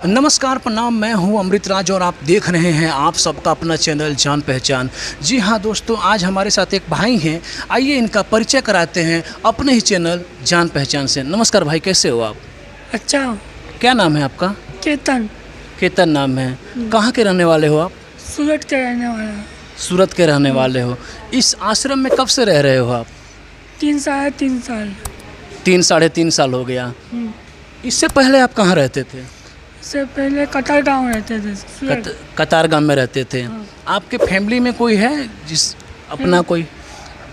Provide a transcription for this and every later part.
नमस्कार प्रणाम, मैं हूं अमृतराज और आप देख रहे हैं आप सबका अपना चैनल जान पहचान। जी हां दोस्तों, आज हमारे साथ एक भाई हैं। आइए इनका परिचय कराते हैं अपने ही चैनल जान पहचान से। नमस्कार भाई, कैसे हो आप? अच्छा। क्या नाम है आपका? केतन। केतन नाम है। कहाँ के रहने वाले हो आप? सूरत के रहने वाला। सूरत के रहने वाले हो। इस आश्रम में कब से रह रहे हो आप? 3 साल। 3-3.5 साल हो गया। इससे पहले आप कहाँ रहते थे? इससे पहले कतर गांव रहते थे, सूरत। कतारगाम में रहते थे। आपके फैमिली में कोई है जिस अपना कोई?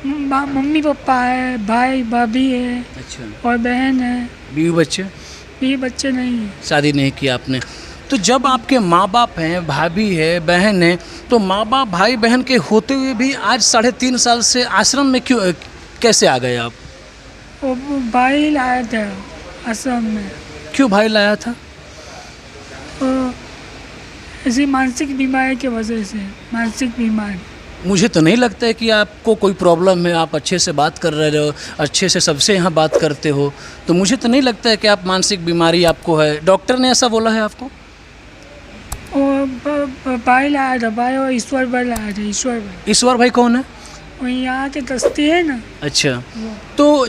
मम्मी पापा है, भाई भाभी है। अच्छा। और बहन है। बीवी बच्चे? बीवी बच्चे नहीं है। शादी नहीं किया आपने। तो जब आपके माँ बाप हैं, भाभी है, बहन है, तो माँ बाप भाई बहन के होते हुए भी आज 3.5 साल से आश्रम में क्यों कैसे आ गए आप? वो भाई लाया था आश्रम में। क्यों भाई लाया था? ऐसी मानसिक बीमारी की वजह से। मानसिक बीमारी। मुझे तो नहीं लगता है कि आपको कोई प्रॉब्लम है। आप अच्छे से बात कर रहे हो, अच्छे से सबसे यहाँ बात करते हो, तो मुझे तो नहीं लगता है कि आप मानसिक बीमारी आपको है। डॉक्टर ने ऐसा बोला है आपको? भाई लाया था, भाई और ईश्वर भाई लाया था। ईश्वर भाई कौन है? वो यहाँ के दस्ती है ना। अच्छा। तो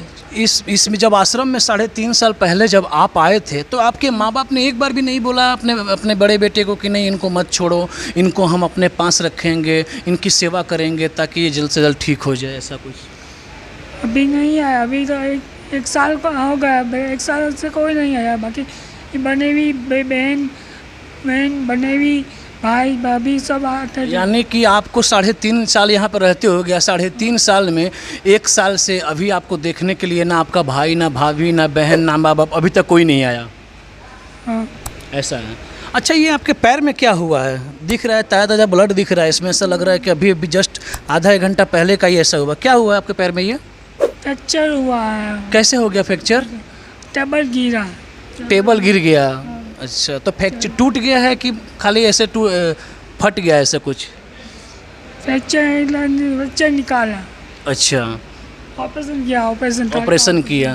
इसमें जब आश्रम में 3.5 साल पहले जब आप आए थे, तो आपके माँ बाप ने एक बार भी नहीं बोला अपने बड़े बेटे को कि नहीं, इनको मत छोड़ो, इनको हम अपने पास रखेंगे, इनकी सेवा करेंगे ताकि ये जल्द से जल्द ठीक हो जाए, ऐसा कुछ? अभी नहीं आया। अभी तो एक साल का हो गया। 1 साल से कोई नहीं आया। बाकी बने हुई बहन बने हुई भाई भाभी सब आते थे। यानी कि आपको 3.5 साल यहाँ पर रहते हो गया। 3.5 साल में 1 साल से अभी आपको देखने के लिए ना आपका भाई, ना भाभी, ना बहन, ना माँ बाप, अभी तक कोई नहीं आया। हाँ। ऐसा है। अच्छा, ये आपके पैर में क्या हुआ है? दिख रहा है ताज़ा ताज़ा ब्लड दिख रहा है इसमें। ऐसा लग रहा है कि अभी जस्ट आधा 1 घंटा पहले का ही ऐसा हुआ। क्या हुआ है आपके पैर में? ये फ्रैक्चर हुआ है। कैसे हो गया फ्रैक्चर? टेबल गिरा। टेबल गिर गया। अच्छा, तो फ्रैक्चर टूट गया है कि खाली ऐसे फट गया, ऐसा कुछ? फ्रैक्चर निकाला। अच्छा। ऑपरेशन किया। ऑपरेशन किया।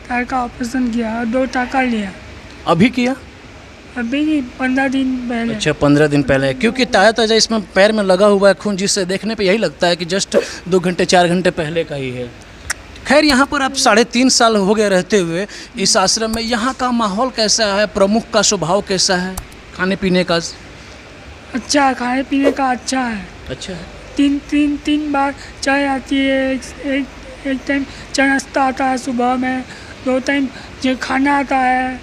टार का ऑपरेशन किया और 2 टाका लिया। अभी किया? अभी नहीं, 15 दिन पहले। अच्छा, 15 दिन पहले। क्योंकि ताज़ा ताज़ा इसमें पैर में लगा हुआ है खून, जिससे देखने पे यही लगता है कि जस्ट 2 घंटे 4 घंटे पहले का ही है। खैर, यहाँ पर आप 3.5 साल हो गए रहते हुए इस आश्रम में। यहाँ का माहौल कैसा है? प्रमुख का स्वभाव कैसा है? खाने पीने का? अच्छा, खाने पीने का अच्छा है। अच्छा है। 3 बार चाय आती है। एक टाइम चाय नाश्ता आता है सुबह में। 2 टाइम जो खाना आता है।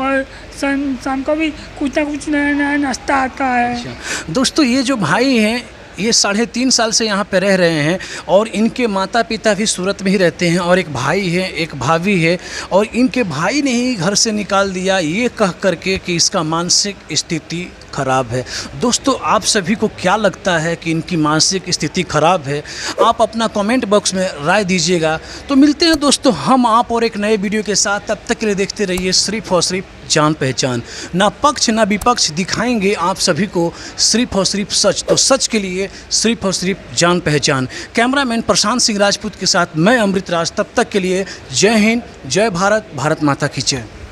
और शाम को भी कुछ ना कुछ नया नाश्ता आता है। अच्छा। दोस्तों, ये जो भाई हैं, ये 3.5 साल से यहाँ पे रह रहे हैं और इनके माता पिता भी सूरत में ही रहते हैं और एक भाई है, एक भाभी है, और इनके भाई ने ही घर से निकाल दिया ये कह करके कि इसका मानसिक स्थिति खराब है। दोस्तों, आप सभी को क्या लगता है कि इनकी मानसिक स्थिति खराब है? आप अपना कमेंट बॉक्स में राय दीजिएगा। तो मिलते हैं दोस्तों हम आप और एक नए वीडियो के साथ। तब तक के लिए देखते रहिए सिर्फ और सिर्फ जान पहचान। ना पक्ष ना विपक्ष, दिखाएंगे आप सभी को सिर्फ और सिर्फ सच। तो सच के लिए सिर्फ और सिर्फ जान पहचान। कैमरामैन प्रशांत सिंह राजपूत के साथ मैं अमृतराज। तब तक के लिए जय हिंद, जय भारत, भारत माता की जय।